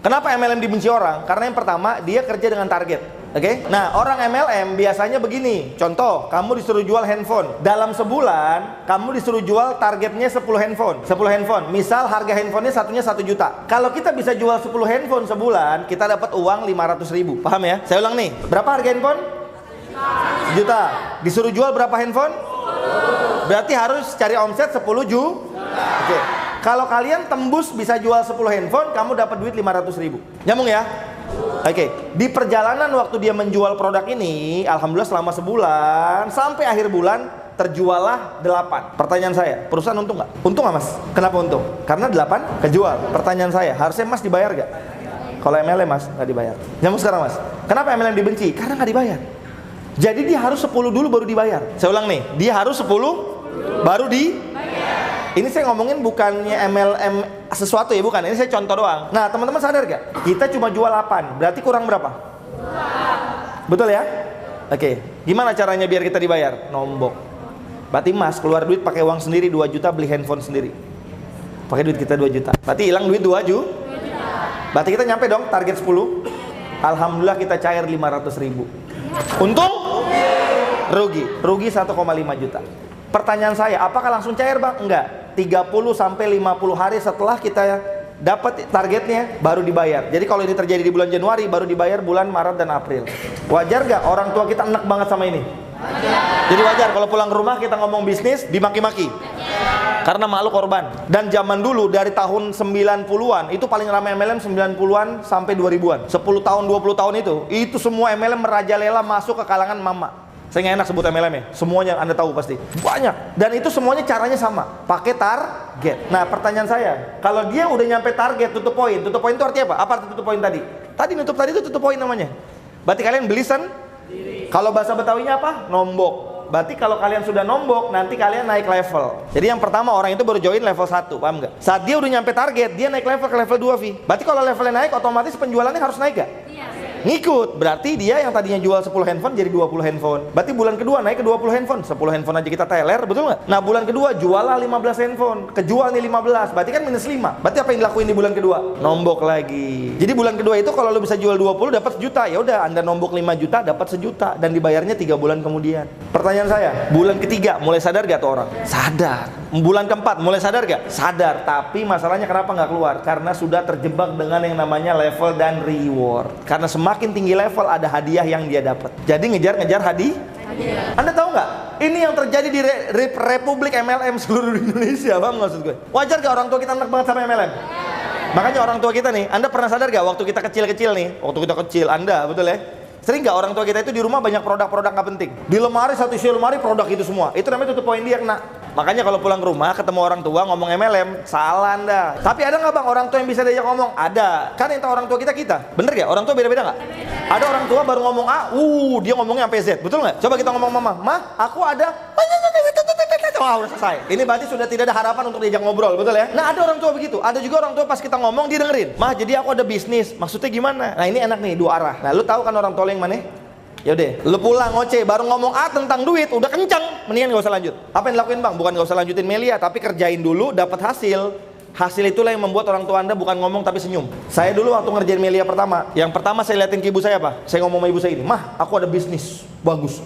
Kenapa MLM dibenci orang? Karena yang pertama, dia kerja dengan target. Oke? Nah, orang MLM biasanya begini. Contoh, kamu disuruh jual handphone. Dalam sebulan, kamu disuruh jual targetnya 10 handphone. 10 handphone. Misal harga handphonenya satunya 1 juta. Kalau kita bisa jual 10 handphone sebulan, kita dapat uang 500.000. Paham ya? Saya ulang nih. Berapa harga handphone? 1 juta. Disuruh jual berapa handphone? Berarti harus cari omset 10 juta. Oke. Kalau kalian tembus bisa jual 10 handphone, kamu dapat duit 500.000. Nyambung ya? Oke. Di perjalanan waktu dia menjual produk ini, alhamdulillah selama sebulan sampai akhir bulan terjualah 8. Pertanyaan saya, perusahaan untung nggak? Untung nggak mas? Kenapa untung? Karena 8 kejual. Pertanyaan saya, harusnya mas dibayar nggak? Kalau MLM mas nggak dibayar. Nyambung sekarang mas? Kenapa MLM dibenci? Karena nggak dibayar. Jadi dia harus 10 dulu baru dibayar. Saya ulang nih, dia harus 10 baru dibayar. Ini saya ngomongin bukannya MLM sesuatu ya, bukan. Ini saya contoh doang. Nah, teman-teman sadar gak? Kita cuma jual 8, berarti kurang berapa? 2. Betul ya? Oke, gimana caranya biar kita dibayar? Nombok. Berarti mas keluar duit pakai uang sendiri 2 juta beli handphone sendiri. Pakai duit kita 2 juta. Berarti hilang duit 2 juta. Berarti kita nyampe dong target 10. Alhamdulillah kita cair 500.000. Untung? Rugi 1,5 juta. Pertanyaan saya, apakah langsung cair bang? Enggak, 30 sampai 50 hari setelah kita dapat targetnya baru dibayar. Jadi kalau ini terjadi di bulan Januari, baru dibayar bulan Maret dan April. Wajar gak orang tua kita enak banget sama ini? Jadi wajar kalau pulang ke rumah kita ngomong bisnis dimaki-maki. Karena malu korban. Dan zaman dulu dari tahun 90-an itu paling ramai MLM 90-an sampai 2000-an. 10 tahun 20 tahun itu semua MLM merajalela masuk ke kalangan mama. Saya nggak enak sebut MLM ya, semuanya Anda tahu pasti. Banyak. Dan itu semuanya caranya sama, pakai target. Nah pertanyaan saya, kalau dia udah nyampe target, tutup poin itu artinya apa? Apa arti tutup poin tadi? Tadi nutup tadi itu tutup poin namanya. Berarti kalian beli sendiri. Kalau bahasa Betawinya apa? Nombok. Berarti kalau kalian sudah nombok, nanti kalian naik level. Jadi yang pertama orang itu baru join level 1, paham nggak? Saat dia udah nyampe target, dia naik level ke level 2, Vi. Berarti kalau levelnya naik, otomatis penjualannya harus naik gak? Iya. Ngikut, berarti dia yang tadinya jual 10 handphone jadi 20 handphone. Berarti bulan kedua naik ke 20 handphone. 10 handphone aja kita teler, betul nggak? Nah bulan kedua jualah 15 handphone. Kejual nih 15, berarti kan minus 5. Berarti apa yang dilakuin di bulan kedua? Nombok lagi. Jadi bulan kedua itu kalau lo bisa jual 20 dapat 1 juta. Ya udah, Anda nombok 5 juta dapat 1 juta dan dibayarnya 3 bulan kemudian. Pertanyaan saya, bulan ketiga mulai sadar gak tuh orang? Sadar. Bulan keempat mulai sadar gak? Sadar. Tapi masalahnya kenapa nggak keluar? Karena sudah terjebak dengan yang namanya level dan reward. Karena semakin tinggi level ada hadiah yang dia dapat. Jadi ngejar-ngejar hadiah. Anda tahu nggak? Ini yang terjadi di Republik MLM seluruh Indonesia, bang, maksud gue. Wajar gak orang tua kita enak banget sama MLM? Makanya orang tua kita nih, Anda pernah sadar gak waktu kita kecil-kecil nih? Waktu kita kecil, Anda, betul ya? Sering gak orang tua kita itu di rumah banyak produk-produk gak penting? Di lemari, satu isi lemari produk itu semua. Itu namanya tutup poin dia kena. Makanya kalau pulang ke rumah ketemu orang tua ngomong MLM, salah Anda. Tapi ada nggak bang orang tua yang bisa diajak ngomong? Ada. Kan yang tahu orang tua kita. Bener gak? Orang tua beda-beda nggak? Ada orang tua baru ngomong A, dia ngomongnya sampai Z, betul nggak? Coba kita ngomong mama, aku ada. Wah, udah selesai. Ini berarti sudah tidak ada harapan untuk diajak ngobrol, betul ya? Nah ada orang tua begitu. Ada juga orang tua pas kita ngomong dia dengerin. Mah jadi aku ada bisnis. Maksudnya gimana? Nah ini enak nih, 2 arah. Nah lu tahu kan orang tua yang mana? Yaudah, lu pulang ngoceh, baru ngomong A tentang duit, udah kencang, mendingan gak usah lanjut. Apa yang dilakuin bang? Bukan gak usah lanjutin Melia, tapi kerjain dulu, dapat hasil. Hasil itulah yang membuat orang tua Anda bukan ngomong tapi senyum. Saya dulu waktu ngerjain Melia pertama, yang pertama saya liatin ke ibu saya apa? Saya ngomong sama ibu saya ini, mah aku ada bisnis, bagus.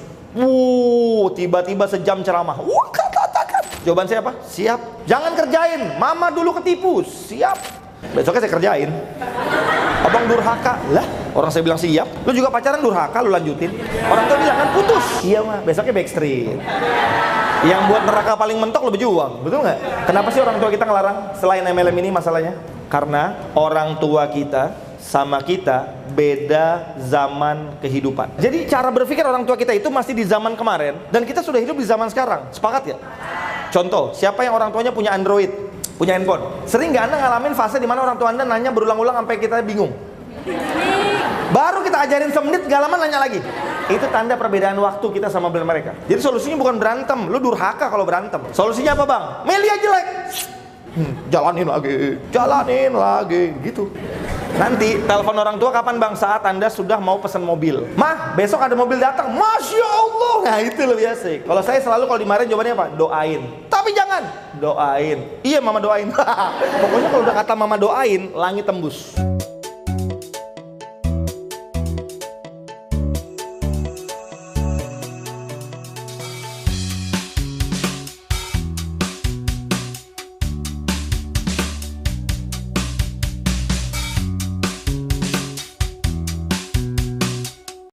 Tiba-tiba sejam ceramah. Katakan. Jawaban saya apa? Siap. Jangan kerjain, mama dulu ketipu. Siap. Besoknya saya kerjain. Abang durhaka. Lah, orang saya bilang siap. Lu juga pacaran durhaka, lu lanjutin. Orang tua bilang kan putus. Iya mah, besoknya backstreet. Yang buat neraka paling mentok lu berjuang, betul nggak? Kenapa sih orang tua kita ngelarang? Selain MLM ini masalahnya? Karena orang tua kita sama kita beda zaman kehidupan. Jadi cara berpikir orang tua kita itu masih di zaman kemarin dan kita sudah hidup di zaman sekarang. Sepakat ya? Contoh, siapa yang orang tuanya punya Android, punya handphone? Sering nggak Anda ngalamin fase di mana orang tua Anda nanya berulang-ulang sampai kita bingung? Baru kita ajarin semenit, gak lama nanya lagi. Itu tanda perbedaan waktu kita sama mereka. Jadi solusinya bukan berantem, lu durhaka kalau berantem. Solusinya apa bang? Melia jelek, jalanin lagi, gitu. Nanti telepon orang tua kapan bang? Saat Anda sudah mau pesan mobil. Mah, besok ada mobil datang. Masya Allah. Nah itu lebih asik. Kalau saya selalu kalau dimarahin jawabannya apa? Doain. Tapi jangan doain. Iya mama doain. Pokoknya kalau udah kata mama doain, langit tembus.